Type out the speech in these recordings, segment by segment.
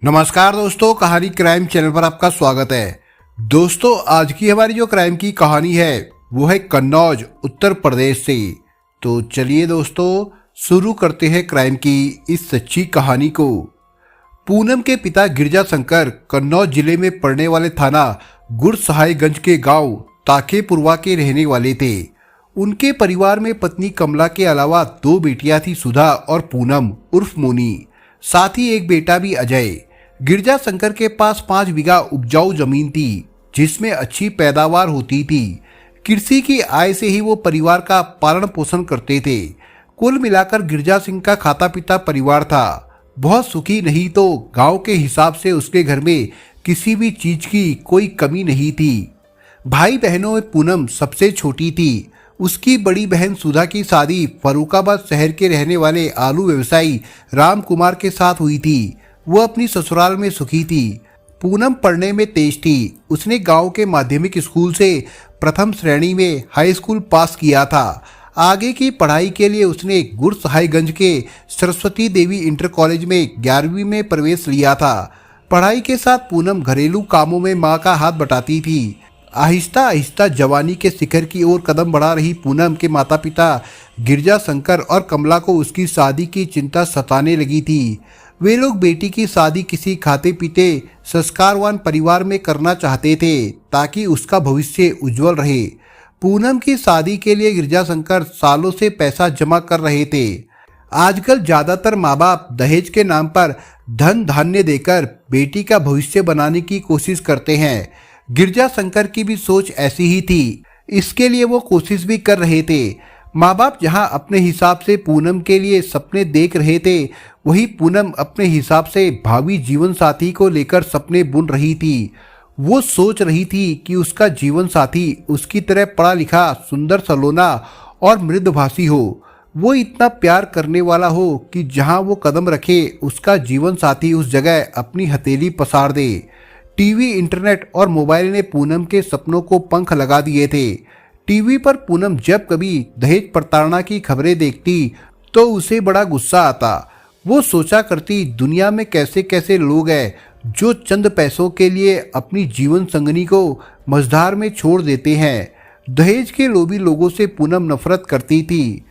नमस्कार दोस्तों, कहानी क्राइम चैनल पर आपका स्वागत है। दोस्तों, आज की हमारी जो क्राइम की कहानी है वो है कन्नौज उत्तर प्रदेश से। तो चलिए दोस्तों, शुरू करते हैं क्राइम की इस सच्ची कहानी को। पूनम के पिता गिरजा शंकर कन्नौज जिले में पड़ने वाले थाना गुरसहायगंज के गांव ताकेपुरवा के रहने वाले थे। उनके परिवार में पत्नी कमला के अलावा दो बेटियां थी, सुधा और पूनम उर्फ मोनी, साथ ही एक बेटा भी अजय। गिरजा शंकर के पास 5 बीघा उपजाऊ जमीन थी जिसमें अच्छी पैदावार होती थी। कृषि की आय से ही वो परिवार का पालन पोषण करते थे। कुल मिलाकर गिरजा सिंह का खाता पीता परिवार था। बहुत सुखी नहीं तो गांव के हिसाब से उसके घर में किसी भी चीज की कोई कमी नहीं थी। भाई बहनों में पूनम सबसे छोटी थी। उसकी बड़ी बहन सुधा की शादी फर्रुखाबाद शहर के रहने वाले आलू व्यवसायी राम कुमार के साथ हुई थी। वो अपनी ससुराल में सुखी थी। पूनम पढ़ने में तेज थी। उसने गांव के माध्यमिक स्कूल से प्रथम श्रेणी में हाई स्कूल पास किया था। आगे की पढ़ाई के लिए उसने गुरसहायगंज के सरस्वती देवी इंटर कॉलेज में 11वीं में प्रवेश लिया था। पढ़ाई के साथ पूनम घरेलू कामों में मां का हाथ बटाती थी। आहिस्ता आहिस्ता जवानी के शिखर की ओर कदम बढ़ा रही पूनम के माता पिता गिरजा शंकर और कमला को उसकी शादी की चिंता सताने लगी थी। वे लोग बेटी की शादी किसी खाते पीते संस्कारवान परिवार में करना चाहते थे ताकि उसका भविष्य उज्जवल रहे। पूनम की शादी के लिए गिरजा शंकर सालों से पैसा जमा कर रहे थे। आजकल ज्यादातर माँ बाप दहेज के नाम पर धन धान्य देकर बेटी का भविष्य बनाने की कोशिश करते हैं। गिरजा शंकर की भी सोच ऐसी ही थी। इसके लिए वो कोशिश भी कर रहे थे। माँ बाप जहाँ अपने हिसाब से पूनम के लिए सपने देख रहे थे, वही पूनम अपने हिसाब से भावी जीवन साथी को लेकर सपने बुन रही थी। वो सोच रही थी कि उसका जीवन साथी उसकी तरह पढ़ा लिखा, सुंदर सलोना और मृदुभाषी हो। वो इतना प्यार करने वाला हो कि जहाँ वो कदम रखे उसका जीवन साथी उस जगह अपनी हथेली पसार दे। टीवी, इंटरनेट और मोबाइल ने पूनम के सपनों को पंख लगा दिए थे। टीवी पर पूनम जब कभी दहेज प्रताड़ना की खबरें देखती तो उसे बड़ा गुस्सा आता। वो सोचा करती, दुनिया में कैसे कैसे लोग हैं जो चंद पैसों के लिए अपनी जीवन संगनी को मझधार में छोड़ देते हैं। दहेज के लोभी लोगों से पूनम नफरत करती थी।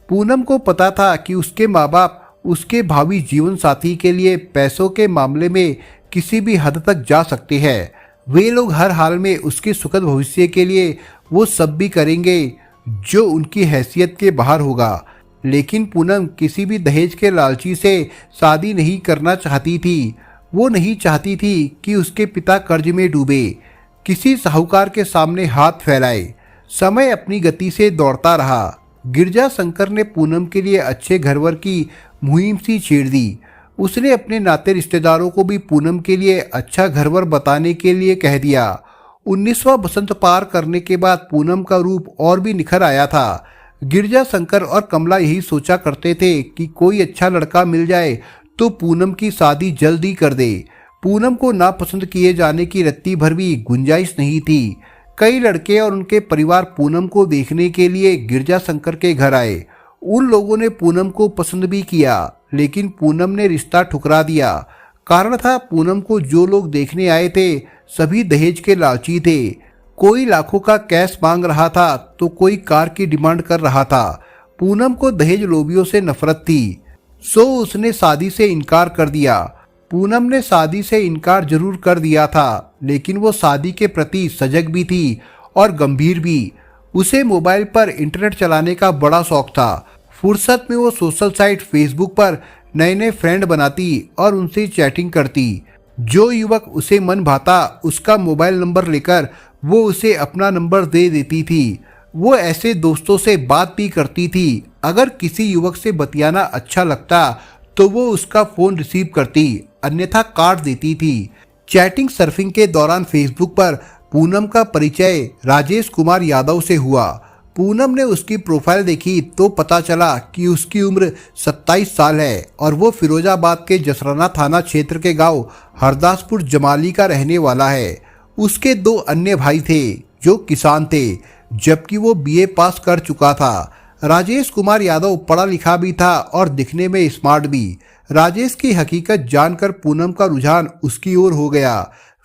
पूनम को पता था कि उसके माँ बाप उसके भावी जीवन साथी के लिए पैसों के मामले में किसी भी हद तक जा सकते हैं। वे लोग हर हाल में उसके सुखद भविष्य के लिए वो सब भी करेंगे जो उनकी हैसियत के बाहर होगा। लेकिन पूनम किसी भी दहेज के लालची से शादी नहीं करना चाहती थी। वो नहीं चाहती थी कि उसके पिता कर्ज में डूबे, किसी साहूकार के सामने हाथ फैलाए। समय अपनी गति से दौड़ता रहा। गिरजा शंकर ने पूनम के लिए अच्छे घरवर की मुहिम सी छेड़ दी। उसने अपने नाते रिश्तेदारों को भी पूनम के लिए अच्छा घरवर बताने के लिए कह दिया। 19वां बसंत पार करने के बाद पूनम का रूप और भी निखर आया था। गिरजा शंकर और कमला यही सोचा करते थे कि कोई अच्छा लड़का मिल जाए तो पूनम की शादी जल्दी कर दे। पूनम को नापसंद किए जाने की रत्ती भर भी गुंजाइश नहीं थी। कई लड़के और उनके परिवार पूनम को देखने के लिए गिरजा शंकर के घर आए। उन लोगों ने पूनम को पसंद भी किया, लेकिन पूनम ने रिश्ता ठुकरा दिया। कारण था, पूनम को जो लोग देखने आए थे सभी दहेज के लालची थे। कोई लाखों का कैश मांग रहा था तो कोई कार की डिमांड कर रहा था। पूनम को दहेज लोभियों से नफरत थी, सो उसने शादी से इनकार कर दिया। पूनम ने शादी से इनकार जरूर कर दिया था, लेकिन वो शादी के प्रति सजग भी थी और गंभीर भी। उसे मोबाइल पर इंटरनेट चलाने का बड़ा शौक था। फुर्सत में वो सोशल साइट फेसबुक पर नए नए फ्रेंड बनाती और उनसे चैटिंग करती। जो युवक उसे मन भाता उसका मोबाइल नंबर लेकर वो उसे अपना नंबर दे देती थी। वो ऐसे दोस्तों से बात भी करती थी। अगर किसी युवक से बतियाना अच्छा लगता तो वो उसका फोन रिसीव करती, अन्यथा काट देती थी। चैटिंग सर्फिंग के दौरान फेसबुक पर पूनम का परिचय राजेश कुमार यादव से हुआ। पूनम ने उसकी प्रोफाइल देखी तो पता चला कि उसकी उम्र 27 साल है और वो फिरोजाबाद के जसराना थाना क्षेत्र के गांव हरदासपुर जमाली का रहने वाला है। उसके 2 अन्य भाई थे जो किसान थे, जबकि वो बीए पास कर चुका था। राजेश कुमार यादव पढ़ा लिखा भी था और दिखने में स्मार्ट भी। राजेश की हकीकत जानकर पूनम का रुझान उसकी ओर हो गया।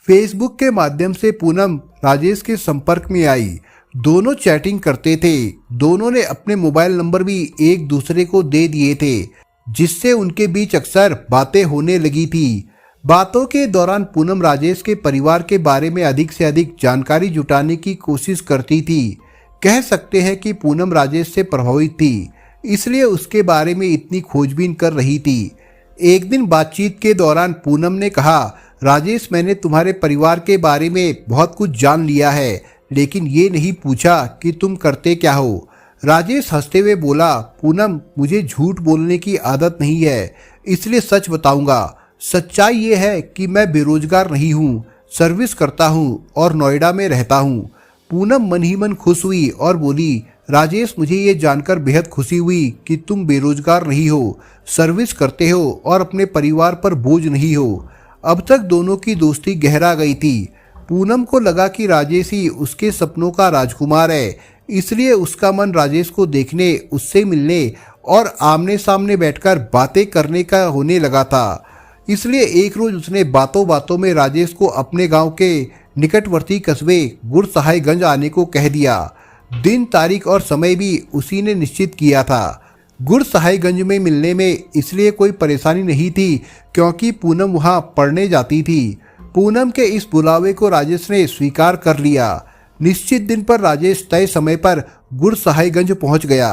फेसबुक के माध्यम से पूनम राजेश के संपर्क में आई। दोनों चैटिंग करते थे। दोनों ने अपने मोबाइल नंबर भी एक दूसरे को दे दिए थे, जिससे उनके बीच अक्सर बातें होने लगी थी। बातों के दौरान पूनम राजेश के परिवार के बारे में अधिक से अधिक जानकारी जुटाने की कोशिश करती थी। कह सकते हैं कि पूनम राजेश से प्रभावित थी, इसलिए उसके बारे में इतनी खोजबीन कर रही थी। एक दिन बातचीत के दौरान पूनम ने कहा, राजेश, मैंने तुम्हारे परिवार के बारे में बहुत कुछ जान लिया है, लेकिन ये नहीं पूछा कि तुम करते क्या हो। राजेश हंसते हुए बोला, पूनम, मुझे झूठ बोलने की आदत नहीं है, इसलिए सच बताऊंगा। सच्चाई ये है कि मैं बेरोजगार नहीं हूँ, सर्विस करता हूँ और नोएडा में रहता हूँ। पूनम मन ही मन खुश हुई और बोली, राजेश, मुझे ये जानकर बेहद खुशी हुई कि तुम बेरोजगार नहीं हो, सर्विस करते हो और अपने परिवार पर बोझ नहीं हो। अब तक दोनों की दोस्ती गहरा गई थी। पूनम को लगा कि राजेश ही उसके सपनों का राजकुमार है, इसलिए उसका मन राजेश को देखने, उससे मिलने और आमने सामने बैठकर बातें करने का होने लगा था। इसलिए एक रोज उसने बातों बातों में राजेश को अपने गांव के निकटवर्ती कस्बे गुरसहायगंज आने को कह दिया। दिन, तारीख और समय भी उसी ने निश्चित किया था। गुरसहायगंज में मिलने में इसलिए कोई परेशानी नहीं थी, क्योंकि पूनम वहां पढ़ने जाती थी। पूनम के इस बुलावे को राजेश ने स्वीकार कर लिया। निश्चित दिन पर राजेश तय समय पर गुरसहायगंज पहुंच गया।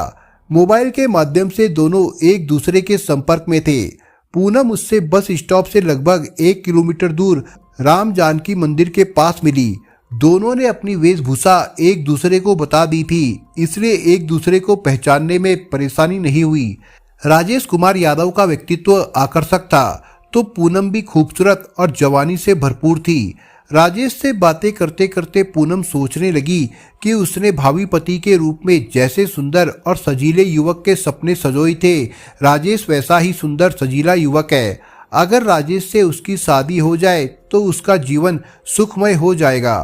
मोबाइल के माध्यम से दोनों एक दूसरे के संपर्क में थे। पूनम उससे बस स्टॉप से लगभग 1 किलोमीटर दूर राम जानकी मंदिर के पास मिली। दोनों ने अपनी वेशभूषा एक दूसरे को बता दी थी, इसलिए एक दूसरे को पहचानने में परेशानी नहीं हुई। राजेश कुमार यादव का व्यक्तित्व आकर्षक था, तो पूनम भी खूबसूरत और जवानी से भरपूर थी। राजेश से बातें करते करते पूनम सोचने लगी कि उसने भावी पति के रूप में जैसे सुंदर और सजीले युवक के सपने सजोए थे, राजेश वैसा ही सुंदर सजीला युवक है। अगर राजेश से उसकी शादी हो जाए तो उसका जीवन सुखमय हो जाएगा।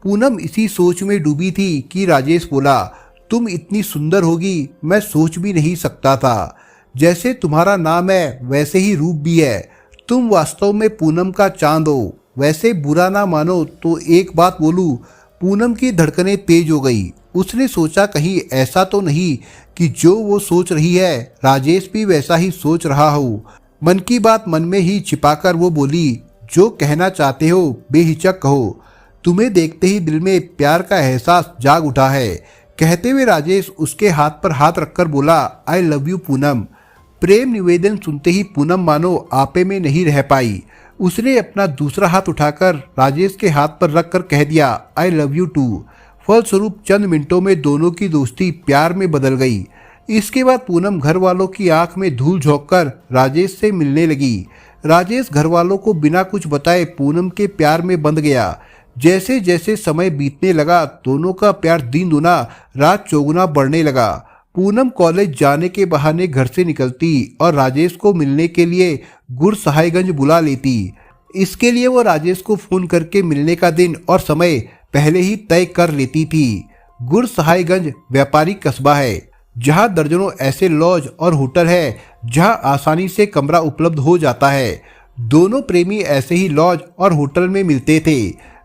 पूनम इसी सोच में डूबी थी कि राजेश बोला, तुम इतनी सुंदर होगी मैं सोच भी नहीं सकता था। जैसे तुम्हारा नाम है वैसे ही रूप भी है। तुम वास्तव में पूनम का चांद हो। वैसे बुरा ना मानो तो एक बात बोलूं। पूनम की धड़कनें तेज हो गई। उसने सोचा कहीं ऐसा तो नहीं कि जो वो सोच रही है राजेश भी वैसा ही सोच रहा हो। मन की बात मन में ही छिपाकर वो बोली, जो कहना चाहते हो बेहिचक कहो। तुम्हें देखते ही दिल में प्यार का एहसास जाग उठा है। कहते हुए राजेश उसके हाथ पर हाथ रखकर बोला, आई लव यू पूनम। प्रेम निवेदन सुनते ही पूनम मानो आपे में नहीं रह पाई। उसने अपना दूसरा हाथ उठाकर राजेश के हाथ पर रखकर कह दिया, आई लव यू टू। फलस्वरूप चंद मिनटों में दोनों की दोस्ती प्यार में बदल गई। इसके बाद पूनम घर वालों की आंख में धूल झोंककर राजेश से मिलने लगी। राजेश घर वालों को बिना कुछ बताए पूनम के प्यार में बंध गया। जैसे जैसे समय बीतने लगा दोनों का प्यार दिन दुना रात चौगुना बढ़ने लगा। पूनम कॉलेज जाने के बहाने घर से निकलती और राजेश को मिलने के लिए गुरसहायगंज बुला लेती। इसके लिए वो राजेश को फोन करके मिलने का दिन और समय पहले ही तय कर लेती थी। गुरसहायगंज व्यापारिक कस्बा है, जहां दर्जनों ऐसे लॉज और होटल है जहां आसानी से कमरा उपलब्ध हो जाता है। दोनों प्रेमी ऐसे ही लॉज और होटल में मिलते थे।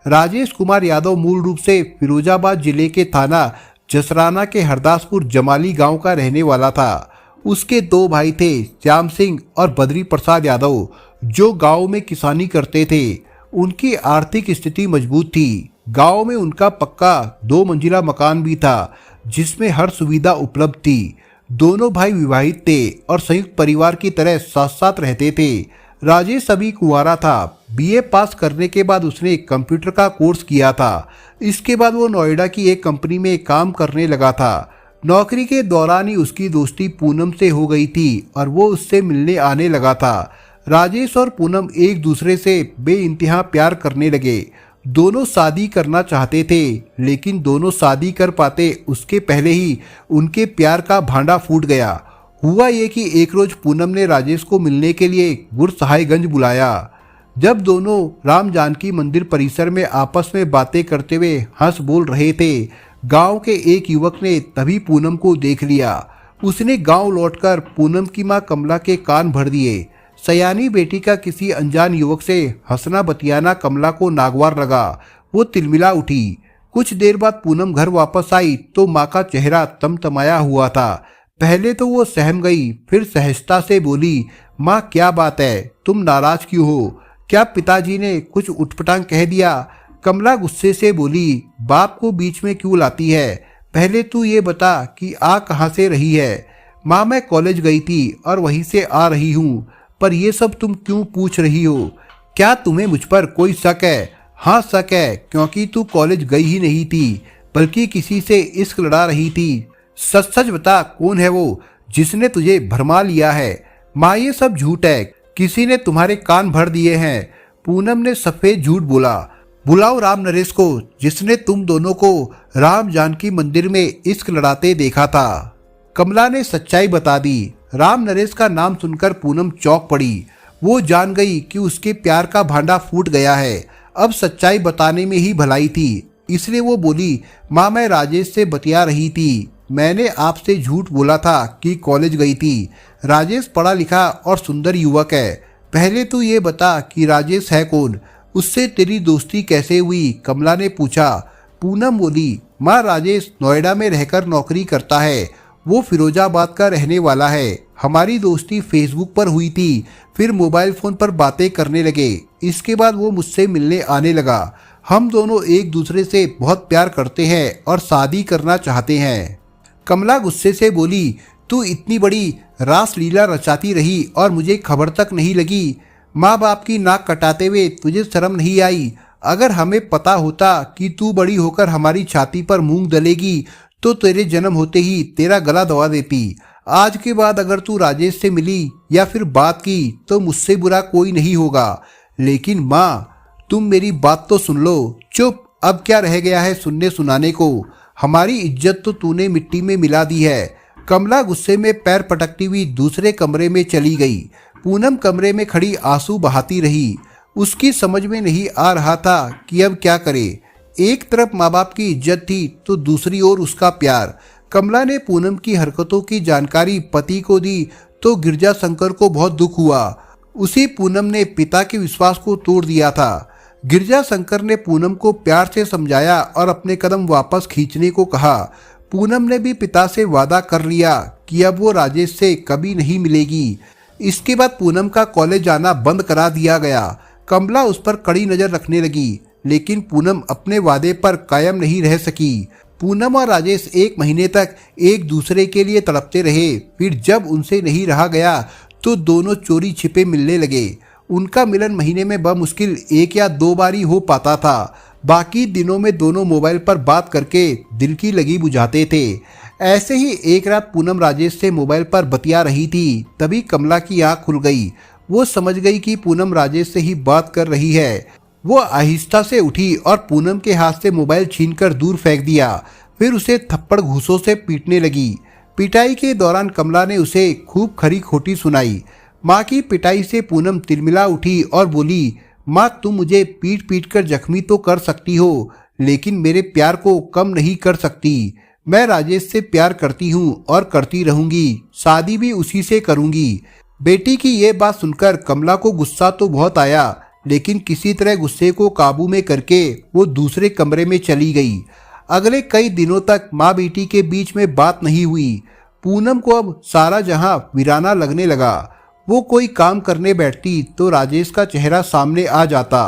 राजेश कुमार यादव मूल रूप से फिरोजाबाद जिले के थाना जसराना के हरदासपुर जमाली गांव का रहने वाला था। उसके 2 भाई थे, श्याम सिंह और बद्री प्रसाद यादव, जो गांव में किसानी करते थे। उनकी आर्थिक स्थिति मजबूत थी। गांव में उनका पक्का 2 मंजिला मकान भी था, जिसमें हर सुविधा उपलब्ध थी। दोनों भाई विवाहित थे और संयुक्त परिवार की तरह साथ साथ रहते थे। राजेश अभी कुंवारा था। बीए पास करने के बाद उसने कंप्यूटर का कोर्स किया था। इसके बाद वो नोएडा की एक कंपनी में काम करने लगा था। नौकरी के दौरान ही उसकी दोस्ती पूनम से हो गई थी और वो उससे मिलने आने लगा था। राजेश और पूनम एक दूसरे से बेइंतहा प्यार करने लगे। दोनों शादी करना चाहते थे, लेकिन दोनों शादी कर पाते उसके पहले ही उनके प्यार का भांडा फूट गया। हुआ ये कि एक रोज पूनम ने राजेश को मिलने के लिए गुरसहायगंज बुलाया। जब दोनों राम जानकी मंदिर परिसर में आपस में बातें करते हुए हंस बोल रहे थे, गांव के एक युवक ने तभी पूनम को देख लिया। उसने गांव लौटकर पूनम की मां कमला के कान भर दिए। सयानी बेटी का किसी अनजान युवक से हंसना बतियाना कमला को नागवार लगा। वो तिलमिला उठी। कुछ देर बाद पूनम घर वापस आई तो माँ का चेहरा तमतमाया हुआ था। पहले तो वो सहम गई, फिर सहजता से बोली, माँ क्या बात है, तुम नाराज क्यों हो? क्या पिताजी ने कुछ उटपटांग कह दिया? कमला गुस्से से बोली, बाप को बीच में क्यों लाती है? पहले तू ये बता कि आ कहाँ से रही है? माँ मैं कॉलेज गई थी और वहीं से आ रही हूँ, पर ये सब तुम क्यों पूछ रही हो? क्या तुम्हें मुझ पर कोई शक है? हाँ शक है, क्योंकि तू कॉलेज गई ही नहीं थी बल्कि किसी से इश्क लड़ा रही थी। सच सच बता, कौन है वो जिसने तुझे भरमा लिया है? माँ ये सब झूठ है, किसी ने तुम्हारे कान भर दिए हैं। पूनम ने सफेद झूठ बोला। बुलाओ राम नरेश को, जिसने तुम दोनों को राम जानकी मंदिर में इश्क लड़ाते देखा था। कमला ने सच्चाई बता दी। राम नरेश का नाम सुनकर पूनम चौंक पड़ी। वो जान गई कि उसके प्यार का भांडा फूट गया है। अब सच्चाई बताने में ही भलाई थी, इसलिए वो बोली, माँ मैं राजेश से बतिया रही थी। मैंने आपसे झूठ बोला था कि कॉलेज गई थी। राजेश पढ़ा लिखा और सुंदर युवक है। पहले तू ये बता कि राजेश है कौन? उससे तेरी दोस्ती कैसे हुई? कमला ने पूछा। पूनम बोली, माँ राजेश नोएडा में रहकर नौकरी करता है। वो फिरोजाबाद का रहने वाला है। हमारी दोस्ती फेसबुक पर हुई थी, फिर मोबाइल फोन पर बातें करने लगे। इसके बाद वो मुझसे मिलने आने लगा। हम दोनों एक दूसरे से बहुत प्यार करते हैं और शादी करना चाहते हैं। कमला गुस्से से बोली, तू इतनी बड़ी रासलीला रचाती रही और मुझे खबर तक नहीं लगी। माँ बाप की नाक कटाते हुए तुझे शर्म नहीं आई? अगर हमें पता होता कि तू बड़ी होकर हमारी छाती पर मूंग दलेगी तो तेरे जन्म होते ही तेरा गला दबा देती। आज के बाद अगर तू राजेश से मिली या फिर बात की तो मुझसे बुरा कोई नहीं होगा, लेकिन माँ तुम मेरी बात तो सुन लो। चुप, अब क्या रह गया है सुनने सुनाने को? हमारी इज्जत तो तूने मिट्टी में मिला दी है। कमला गुस्से में पैर पटकती हुई दूसरे कमरे में चली गई। पूनम कमरे में खड़ी आंसू बहाती रही। उसकी समझ में नहीं आ रहा था कि अब क्या करे। एक तरफ माँ बाप की इज्जत थी तो दूसरी ओर उसका प्यार। कमला ने पूनम की हरकतों की जानकारी पति को दी तो गिरजा शंकर को बहुत दुख हुआ। उसी पूनम ने पिता के विश्वास को तोड़ दिया था। गिरजा शंकर ने पूनम को प्यार से समझाया और अपने कदम वापस खींचने को कहा। पूनम ने भी पिता से वादा कर लिया कि अब वो राजेश से कभी नहीं मिलेगी। इसके बाद पूनम का कॉलेज जाना बंद करा दिया गया। कमला उस पर कड़ी नजर रखने लगी, लेकिन पूनम अपने वादे पर कायम नहीं रह सकी। पूनम और राजेश एक महीने तक एक दूसरे के लिए तड़पते रहे। फिर जब उनसे नहीं रहा गया तो दोनों चोरी छिपे मिलने लगे। उनका मिलन महीने में बमुश्किल 1 या 2 बार ही हो पाता था। बाकी दिनों में दोनों मोबाइल पर बात करके दिल की लगी बुझाते थे। ऐसे ही एक रात पूनम राजेश से मोबाइल पर बतिया रही थी, तभी कमला की आंख खुल गई। वो समझ गई कि पूनम राजेश से ही बात कर रही है। वो आहिस्ता से उठी और पूनम के हाथ से मोबाइल छीनकर दूर फेंक दिया। फिर उसे थप्पड़ घूंसों से पीटने लगी। पिटाई के दौरान कमला ने उसे खूब खरी खोटी सुनाई। माँ की पिटाई से पूनम तिलमिला उठी और बोली, माँ तुम मुझे पीट पीट कर जख्मी तो कर सकती हो, लेकिन मेरे प्यार को कम नहीं कर सकती। मैं राजेश से प्यार करती हूँ और करती रहूंगी, शादी भी उसी से करूंगी। बेटी की ये बात सुनकर कमला को गुस्सा तो बहुत आया, लेकिन किसी तरह गुस्से को काबू में करके वो दूसरे कमरे में चली गई। अगले कई दिनों तक माँ बेटी के बीच में बात नहीं हुई। पूनम को अब सारा जहां वीराना लगने लगा। वो कोई काम करने बैठती तो राजेश का चेहरा सामने आ जाता।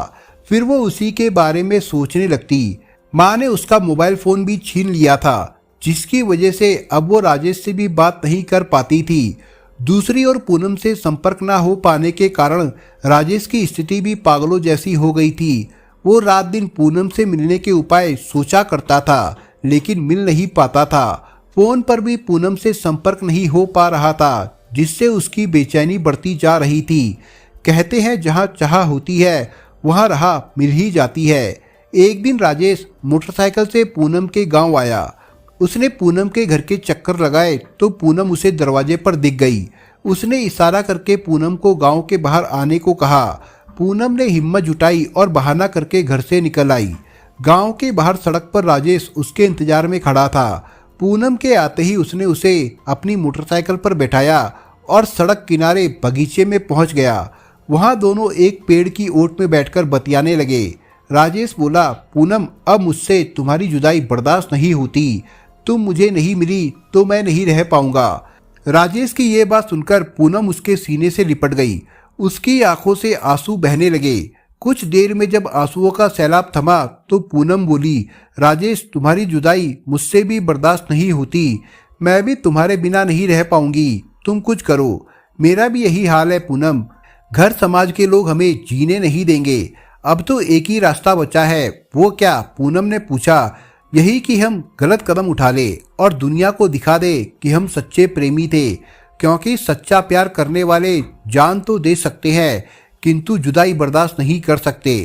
फिर वो उसी के बारे में सोचने लगती। माँ ने उसका मोबाइल फोन भी छीन लिया था, जिसकी वजह से अब वो राजेश से भी बात नहीं कर पाती थी। दूसरी ओर पूनम से संपर्क न हो पाने के कारण राजेश की स्थिति भी पागलों जैसी हो गई थी। वो रात दिन पूनम से मिलने के उपाय सोचा करता था, लेकिन मिल नहीं पाता था। फोन पर भी पूनम से संपर्क नहीं हो पा रहा था, जिससे उसकी बेचैनी बढ़ती जा रही थी। कहते हैं जहाँ चाह होती है वहाँ राह मिल ही जाती है। एक दिन राजेश मोटरसाइकिल से पूनम के गांव आया। उसने पूनम के घर के चक्कर लगाए तो पूनम उसे दरवाजे पर दिख गई। उसने इशारा करके पूनम को गांव के बाहर आने को कहा। पूनम ने हिम्मत जुटाई और बहाना करके घर से निकल आई। गांव के बाहर सड़क पर राजेश उसके इंतजार में खड़ा था। पूनम के आते ही उसने उसे अपनी मोटरसाइकिल पर बैठाया और सड़क किनारे बगीचे में पहुंच गया। वहां दोनों एक पेड़ की ओट में बैठकर बतियाने लगे। राजेश बोला, पूनम, अब मुझसे तुम्हारी जुदाई बर्दाश्त नहीं होती। तुम मुझे नहीं मिली तो मैं नहीं रह पाऊंगा। राजेश की ये बात सुनकर पूनम उसके सीने से लिपट गई। उसकी आंखों से आंसू बहने लगे। कुछ देर में जब आंसुओं का सैलाब थमा तो पूनम बोली, राजेश, तुम्हारी जुदाई मुझसे भी बर्दाश्त नहीं होती। मैं भी तुम्हारे बिना नहीं रह पाऊंगी। तुम कुछ करो। मेरा भी यही हाल है पूनम। घर समाज के लोग हमें जीने नहीं देंगे। अब तो एक ही रास्ता बचा है। वो क्या? पूनम ने पूछा। यही कि हम गलत कदम उठा ले और दुनिया को दिखा दे कि हम सच्चे प्रेमी थे, क्योंकि सच्चा प्यार करने वाले जान तो दे सकते हैं किंतु जुदाई बर्दाश्त नहीं कर सकते।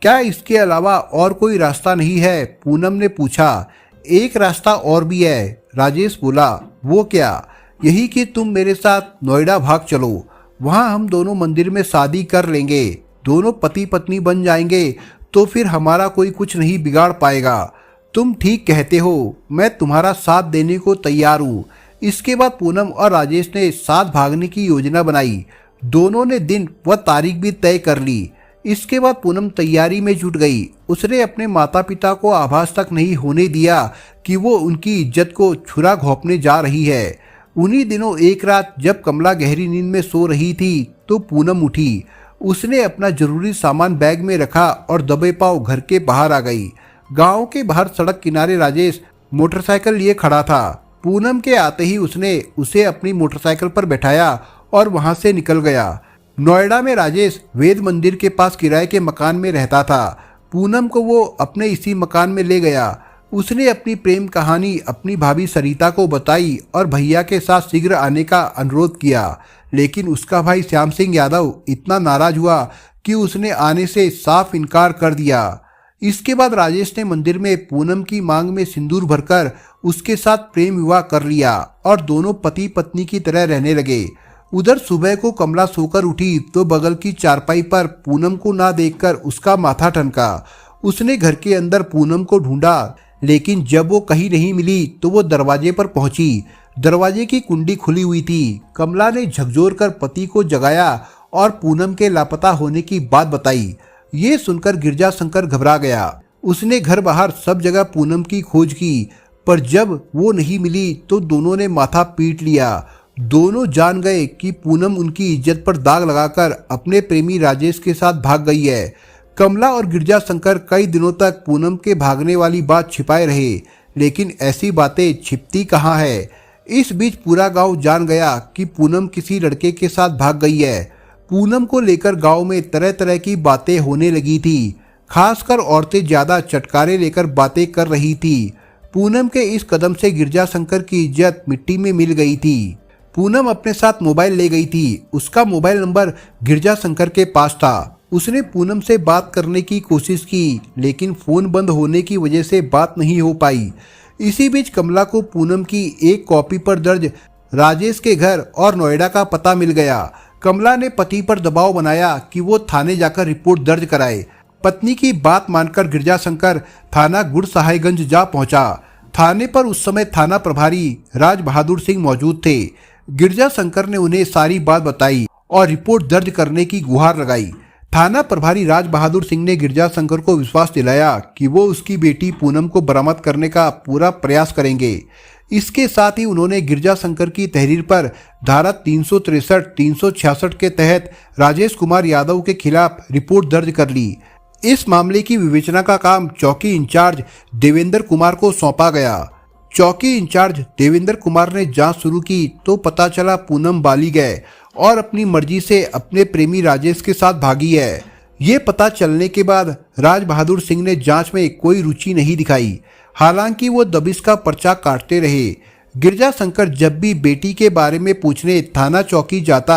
क्या इसके अलावा और कोई रास्ता नहीं है? पूनम ने पूछा। एक रास्ता और भी है, राजेश बोला। वो क्या? यही कि तुम मेरे साथ नोएडा भाग चलो। वहां हम दोनों मंदिर में शादी कर लेंगे। दोनों पति पत्नी बन जाएंगे तो फिर हमारा कोई कुछ नहीं बिगाड़ पाएगा। तुम ठीक कहते हो, मैं तुम्हारा साथ देने को तैयार हूँ। इसके बाद पूनम और राजेश ने साथ भागने की योजना बनाई। दोनों ने दिन व तारीख भी तय कर ली। इसके बाद पूनम तैयारी में जुट गई। उसने अपने माता पिता को आभास तक नहीं होने दिया कि वो उनकी इज्जत को छुरा घोंपने जा रही है। उन्हीं दिनों एक रात जब कमला गहरी नींद में सो रही थी तो पूनम उठी। उसने अपना जरूरी सामान बैग में रखा और दबे पांव घर के बाहर आ गई। गांव के बाहर सड़क किनारे राजेश मोटरसाइकिल लिए खड़ा था। पूनम के आते ही उसने उसे अपनी मोटरसाइकिल पर बैठाया और वहां से निकल गया। नोएडा में राजेश वेद मंदिर के पास किराए के मकान में रहता था। पूनम को वो अपने इसी मकान में ले गया। उसने अपनी प्रेम कहानी अपनी भाभी सरिता को बताई और भैया के साथ शीघ्र आने का अनुरोध किया, लेकिन उसका भाई श्याम सिंह यादव इतना नाराज हुआ कि उसने आने से साफ इनकार कर दिया। इसके बाद राजेश ने मंदिर में पूनम की मांग में सिंदूर भरकर उसके साथ प्रेम विवाह कर लिया और दोनों पति पत्नी की तरह रहने लगे। उधर सुबह को कमला सोकर उठी तो बगल की चारपाई पर पूनम को ना देखकर उसका माथा ठनका। उसने घर के अंदर पूनम को ढूंढा, लेकिन जब वो कहीं नहीं मिली तो वो दरवाजे पर पहुंची। दरवाजे की कुंडी खुली हुई थी। कमला ने झकझोर कर पति को जगाया और पूनम के लापता होने की बात बताई। ये सुनकर गिरजा शंकर घबरा गया। उसने घर बाहर सब जगह पूनम की खोज की, पर जब वो नहीं मिली तो दोनों ने माथा पीट लिया। दोनों जान गए कि पूनम उनकी इज्जत पर दाग लगाकर अपने प्रेमी राजेश के साथ भाग गई है। कमला और गिरजा शंकर कई दिनों तक पूनम के भागने वाली बात छिपाए रहे, लेकिन ऐसी बातें छिपती कहाँ है। इस बीच पूरा गांव जान गया कि पूनम किसी लड़के के साथ भाग गई है। पूनम को लेकर गांव में तरह तरह की बातें होने लगी थी। खासकर औरतें ज्यादा चटकारे लेकर बातें कर रही थी। पूनम के इस कदम से गिरजा शंकर की इज्जत मिट्टी में मिल गई थी। पूनम अपने साथ मोबाइल ले गई थी। उसका मोबाइल नंबर गिरजा शंकर के पास था। उसने पूनम से बात करने की कोशिश की, लेकिन फोन बंद होने की वजह से बात नहीं हो पाई। इसी बीच कमला को पूनम की एक कॉपी पर दर्ज राजेश के घर और नोएडा का पता मिल गया। कमला ने पति पर दबाव बनाया कि वो थाने जाकर रिपोर्ट दर्ज कराए। पत्नी की बात मानकर गिरजा शंकर थाना गुड़सहायगंज जा पहुंचा। थाने पर उस समय थाना प्रभारी राज बहादुर सिंह मौजूद थे। गिरजा शंकर ने उन्हें सारी बात बताई और रिपोर्ट दर्ज करने की गुहार लगाई। थाना प्रभारी राज बहादुर सिंह ने गिरजा शंकर को विश्वास दिलाया कि वो उसकी बेटी पूनम को बरामद करने का पूरा प्रयास करेंगे। इसके साथ ही उन्होंने गिरजा शंकर की तहरीर पर धारा 363, 366 के तहत राजेश कुमार यादव के खिलाफ रिपोर्ट दर्ज कर ली। इस मामले की विवेचना का काम चौकी इंचार्ज देवेंद्र कुमार को सौंपा गया। चौकी इंचार्ज देवेंद्र कुमार ने जांच शुरू की तो पता चला पूनम बालिग है और अपनी मर्जी से अपने प्रेमी राजेश के साथ भागी है। ये पता चलने के बाद राज बहादुर सिंह ने जांच में कोई रुचि नहीं दिखाई। हालांकि वो दबिश का पर्चा काटते रहे। गिरजा शंकर जब भी बेटी के बारे में पूछने थाना चौकी जाता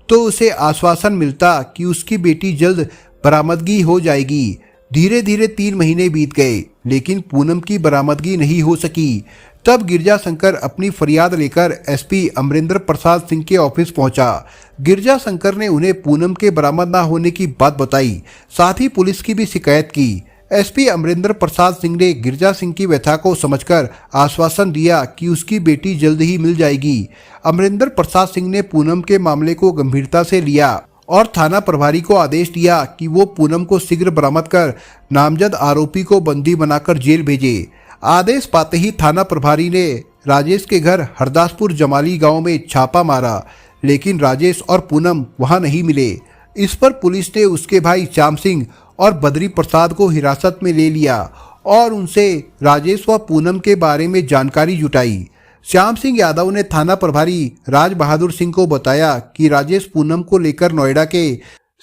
तो उसे आश्वासन मिलता कि उसकी बेटी जल्द बरामदगी हो जाएगी। धीरे धीरे 3 महीने बीत गए, लेकिन पूनम की बरामदगी नहीं हो सकी। तब गिरजा शंकर अपनी फरियाद लेकर एसपी अमरेंद्र प्रसाद सिंह के ऑफिस पहुंचा। गिरजा शंकर ने उन्हें पूनम के बरामद न होने की बात बताई, साथ ही पुलिस की भी शिकायत की। एसपी अमरिंदर प्रसाद सिंह ने गिरजा सिंह की व्यथा को समझकर आश्वासन दिया कि उसकी बेटी जल्द ही मिल जाएगी। अमरिंदर प्रसाद सिंह ने पूनम के मामले को गंभीरता से लिया और थाना प्रभारी को आदेश दिया कि वो पूनम को शीघ्र बरामद कर नामजद आरोपी को बंदी बनाकर जेल भेजे। आदेश पाते ही थाना प्रभारी ने राजेश के घर हरदासपुर जमाली गांव में छापा मारा, लेकिन राजेश और पूनम वहां नहीं मिले। इस पर पुलिस ने उसके भाई श्याम सिंह और बद्री प्रसाद को हिरासत में ले लिया और उनसे राजेश व पूनम के बारे में जानकारी जुटाई। श्याम सिंह यादव ने थाना प्रभारी राज बहादुर सिंह को बताया कि राजेश पूनम को लेकर नोएडा के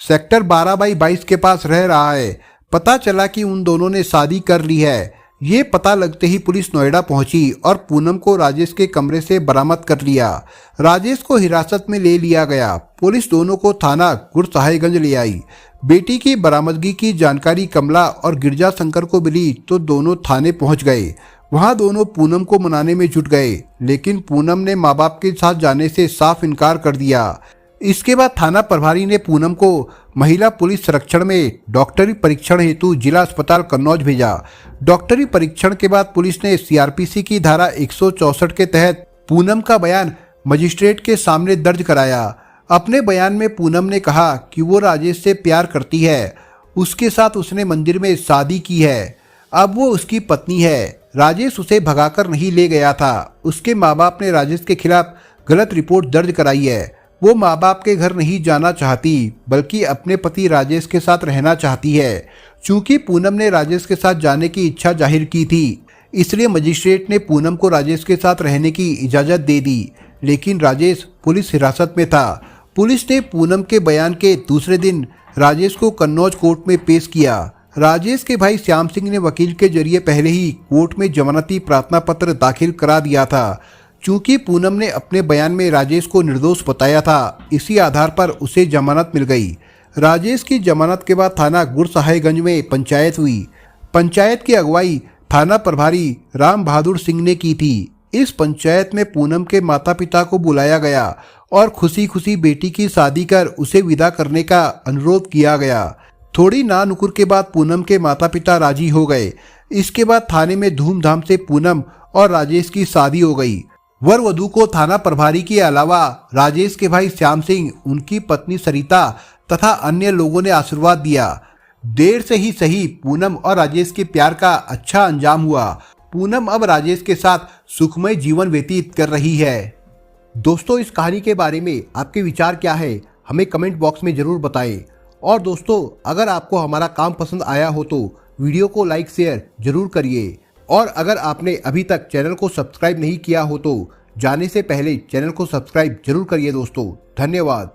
सेक्टर 12/22 के पास रह रहा है। पता चला कि उन दोनों ने शादी कर ली है। ये पता लगते ही पुलिस नोएडा पहुंची और पूनम को राजेश के कमरे से बरामद कर लिया। राजेश को हिरासत में ले लिया गया। पुलिस दोनों को थाना गुरसाहिबगंज ले आई। बेटी की बरामदगी की जानकारी कमला और गिरजा शंकर को मिली तो दोनों थाने पहुंच गए। वहां दोनों पूनम को मनाने में जुट गए, लेकिन पूनम ने मां बाप के साथ जाने से साफ इनकार कर दिया। इसके बाद थाना प्रभारी ने पूनम को महिला पुलिस संरक्षण में डॉक्टरी परीक्षण हेतु जिला अस्पताल कन्नौज भेजा। डॉक्टरी परीक्षण के बाद पुलिस ने सीआरपीसी की धारा 164 के तहत पूनम का बयान मजिस्ट्रेट के सामने दर्ज कराया। अपने बयान में पूनम ने कहा कि वो राजेश से प्यार करती है, उसके साथ उसने मंदिर में शादी की है, अब वो उसकी पत्नी है। राजेश उसे भगाकर नहीं ले गया था। उसके माँ बाप ने राजेश के खिलाफ गलत रिपोर्ट दर्ज कराई है। वो माँ बाप के घर नहीं जाना चाहती, बल्कि अपने पति राजेश के साथ रहना चाहती है। चूंकि पूनम ने राजेश के साथ जाने की इच्छा जाहिर की थी, इसलिए मजिस्ट्रेट ने पूनम को राजेश के साथ रहने की इजाज़त दे दी, लेकिन राजेश पुलिस हिरासत में था। पुलिस ने पूनम के बयान के दूसरे दिन राजेश को कन्नौज कोर्ट में पेश किया। राजेश के भाई श्याम सिंह ने वकील के जरिए पहले ही कोर्ट में जमानती प्रार्थना पत्र दाखिल करा दिया था। चूंकि पूनम ने अपने बयान में राजेश को निर्दोष बताया था, इसी आधार पर उसे जमानत मिल गई। राजेश की जमानत के बाद थाना गुरसाहिबगंज में पंचायत हुई। पंचायत की अगुवाई थाना प्रभारी राम बहादुर सिंह ने की थी। इस पंचायत में पूनम के माता पिता को बुलाया गया और खुशी खुशी बेटी की शादी कर उसे विदा करने का अनुरोध किया गया। थोड़ी नानुकुर के बाद पूनम के माता पिता राजी हो गए। इसके बाद थाने में धूमधाम से पूनम और राजेश की शादी हो गई। वर वधू को थाना प्रभारी के अलावा राजेश के भाई श्याम सिंह, उनकी पत्नी सरिता तथा अन्य लोगों ने आशीर्वाद दिया। देर से ही सही, पूनम और राजेश के प्यार का अच्छा अंजाम हुआ। पूनम अब राजेश के साथ सुखमय जीवन व्यतीत कर रही है। दोस्तों, इस कहानी के बारे में आपके विचार क्या है, हमें कमेंट बॉक्स में जरूर बताएं। और दोस्तों, अगर आपको हमारा काम पसंद आया हो तो वीडियो को लाइक शेयर जरूर करिए। और अगर आपने अभी तक चैनल को सब्सक्राइब नहीं किया हो तो जाने से पहले चैनल को सब्सक्राइब जरूर करिए दोस्तों। धन्यवाद।